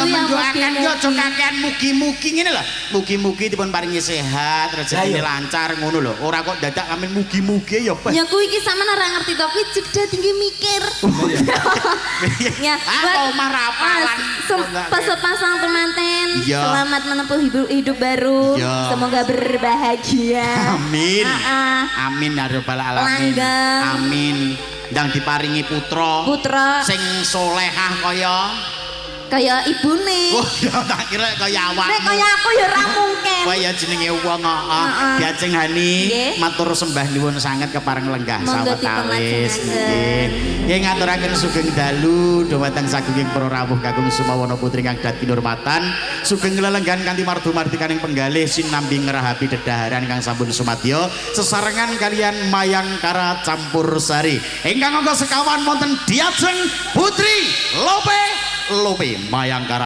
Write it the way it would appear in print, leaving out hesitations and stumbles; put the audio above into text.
mendoakan yo aja kakean mugi-mugi ngene lho. Mugi-mugi dipun paringi sehat, rezekine lancar ngono lho. Ora kok dadak amin mugi-mugi ya Pak. Ya kuwi iki sampean ora ngerti to, kuwi jeda tinggi mikir. Ya, buat marapalan. Pasang temanten, selamat menempuh hidup baru. Semoga berbahagia. Amin. Amin ya rabbal alamin. Amin. Ndang diparingi putra sing solehah kaya ibune. Oh ya tak kira kaya awakmu. Nek kaya aku ya ora mungkin. Kaya jenenge wong Diajeng Hani matur sembah nuwun sanget kepareng lenggah sawetawis. Nggih ngaturaken sugeng dalu dhumateng sagunging para rawuh kakung Sumawana putri kang dadi nurmatan. Sugeng lelenggan kanthi mardu-mardikaning penggalih sinambi ngerahapi dedaharan kang sampun sumadya sesarengan kalian Mayangkara campur sari. Ingkang angka sekawan wonten Diajeng Putri Lope Mayangkara.